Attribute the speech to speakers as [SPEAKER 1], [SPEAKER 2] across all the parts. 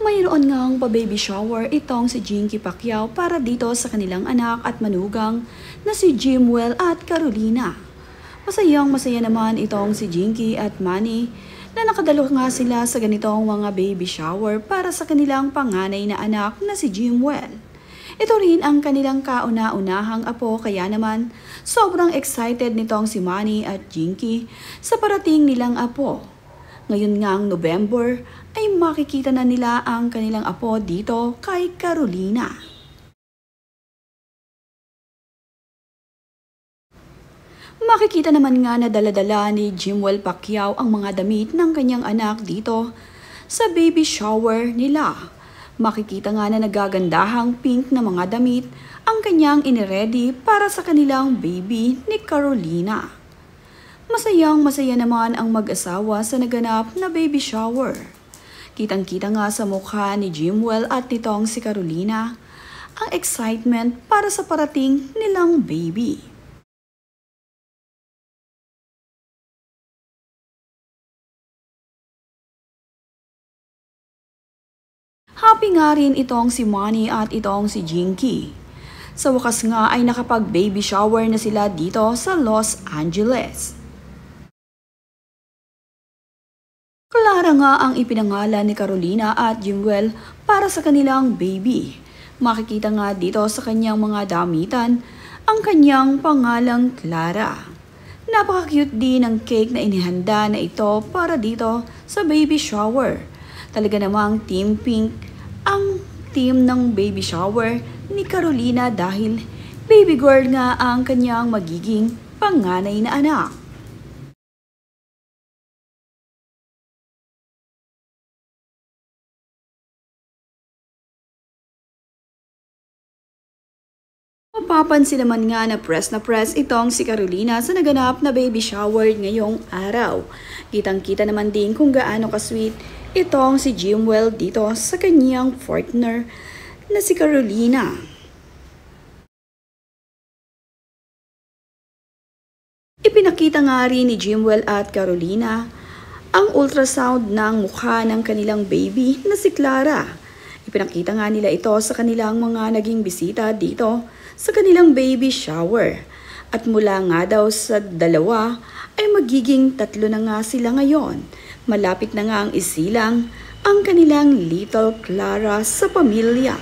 [SPEAKER 1] Mayroon ngang pa-baby shower itong si Jinky Pacquiao para dito sa kanilang anak at manugang na si Jimwell at Carolina. Masaya naman itong si Jinky at Manny na nakadalo nga sila sa ganitong mga baby shower para sa kanilang panganay na anak na si Jimwell. Ito rin ang kanilang kauna-unahang apo kaya naman sobrang excited nitong si Manny at Jinky sa parating nilang apo. Ngayon ngang November ay makikita na nila ang kanilang apo dito kay Carolina. Makikita naman nga na dala-dala ni Jimwell Pacquiao ang mga damit ng kanyang anak dito sa baby shower nila. Makikita nga na nagagandahang pink na mga damit ang kanyang iniredy para sa kanilang baby ni Carolina. Masaya naman ang mag-asawa sa naganap na baby shower. Kitang-kita nga sa mukha ni Jimwell at nitong si Carolina ang excitement para sa parating nilang baby. Happy nga rin itong si Manny at itong si Jinky. Sa wakas nga ay nakapag-baby shower na sila dito sa Los Angeles. Clara nga ang ipinangalan ni Carolina at Jimwell para sa kanilang baby. Makikita nga dito sa kanyang mga damitan ang kanyang pangalang Clara. Napaka-cute din ng cake na inihanda na ito para dito sa baby shower. Talaga namang team pink ang team ng baby shower ni Carolina dahil baby girl nga ang kanyang magiging panganay na anak. Mapapansin naman nga na press itong si Carolina sa naganap na baby shower ngayong araw. Kitang-kita naman din kung gaano ka-sweet itong si Jimwell dito sa kanyang partner na si Carolina. Ipinakita nga rin ni Jimwell at Carolina ang ultrasound ng mukha ng kanilang baby na si Clara. Ipinakita nga nila ito sa kanilang mga naging bisita dito sa kanilang baby shower. At mula nga daw sa dalawa ay magiging 3 na nga sila ngayon. Malapit na nga ang isilang ang kanilang little Clara sa pamilya.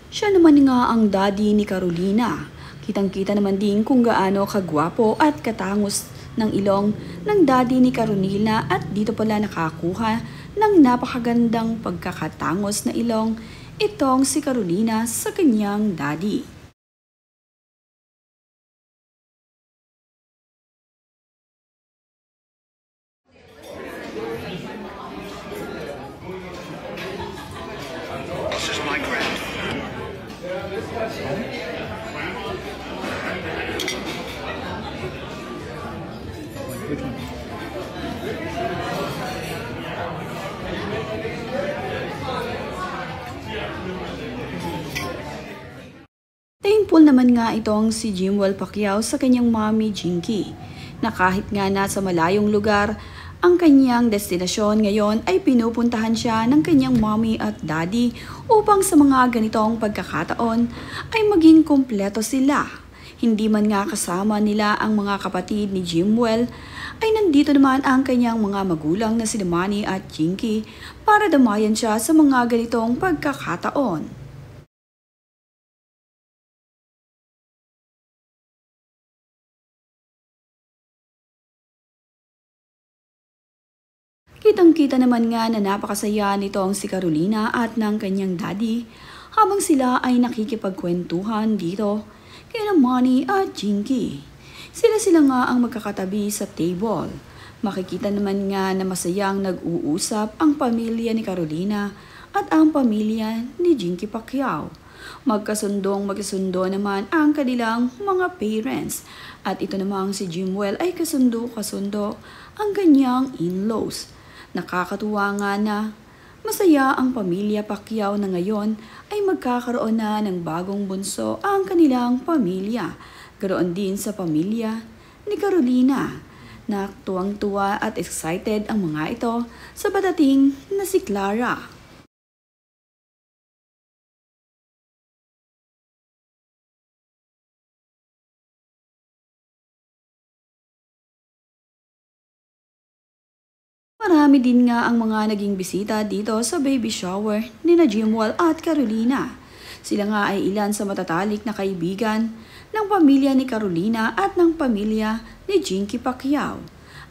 [SPEAKER 1] Siya naman nga ang daddy ni Carolina. Kitang-kita naman din kung gaano kagwapo at katangos ng ilong ng daddy ni Carolina at dito pala nakakuha ng napakagandang pagkakatangos na ilong itong si Carolina sa kanyang daddy.
[SPEAKER 2] This is my grandfather.
[SPEAKER 3] Which one?
[SPEAKER 1] Thankful naman nga itong si Jimwell Pacquiao sa kanyang mommy Jinky na kahit nga nasa malayong lugar ang kanyang destinasyon ngayon ay pinupuntahan siya ng kanyang mommy at daddy upang sa mga ganitong pagkakataon ay maging kumpleto sila. Hindi man nga kasama nila ang mga kapatid ni Jimwell, ay nandito naman ang kanyang mga magulang na si Manny at Jinky para damayan siya sa mga ganitong pagkakataon. Kitang-kita naman nga na napakasaya nitong si Carolina at ng kanyang daddy habang sila ay nakikipagkwentuhan dito kina Manny at Jinky. Sila nga ang magkakatabi sa table. Makikita naman nga na masayang nag-uusap ang pamilya ni Carolina at ang pamilya ni Jinky Pacquiao. Magkasundo naman ang kanilang mga parents at ito namang si Jimwell ay kasundo ang kanyang in-laws. Nakakatuwa nga na masaya ang pamilya Pacquiao na ngayon ay magkakaroon na ng bagong bunso ang kanilang pamilya. Garoon din sa pamilya ni Carolina na tuwang-tuwa at excited ang mga ito sa padating na si Clara. Marami din nga ang mga naging bisita dito sa baby shower ni na Jimwell at Carolina. Sila nga ay ilan sa matatalik na kaibigan ng pamilya ni Carolina at ng pamilya ni Jinky Pacquiao.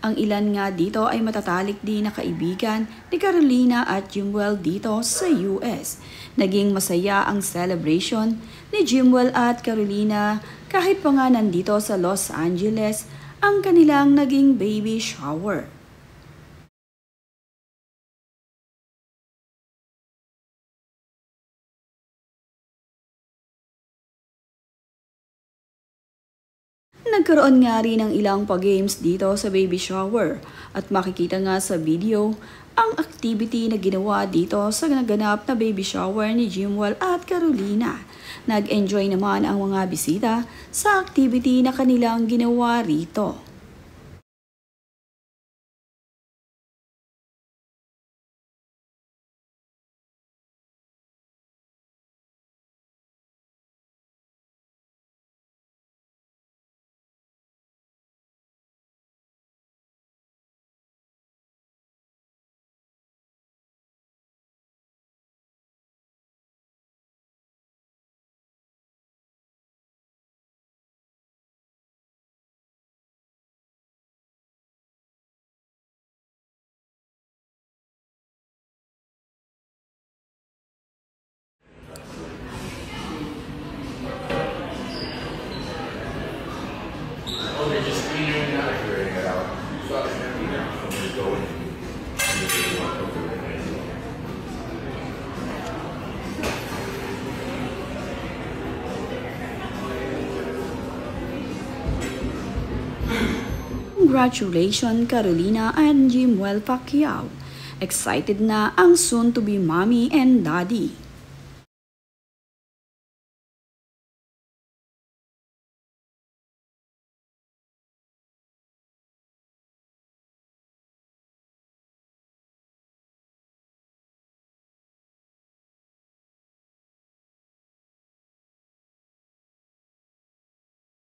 [SPEAKER 1] Ang ilan nga dito ay matatalik din na kaibigan ni Carolina at Jimwell dito sa US. Naging masaya ang celebration ni Jimwell at Carolina kahit pa nga nandito sa Los Angeles ang kanilang naging baby shower. Nagkaroon nga rin ng ilang pa-games dito sa baby shower at makikita nga sa video ang activity na ginawa dito sa naganap na baby shower ni Jimwell at Carolina. Nag-enjoy naman ang mga bisita sa activity na kanilang ginawa rito.
[SPEAKER 2] They're just clearing it out, clearing it out. So it's empty now. So we go in.
[SPEAKER 1] Congratulations Carolina and Jimwell Pacquiao. Excited na ang soon-to-be mommy and daddy.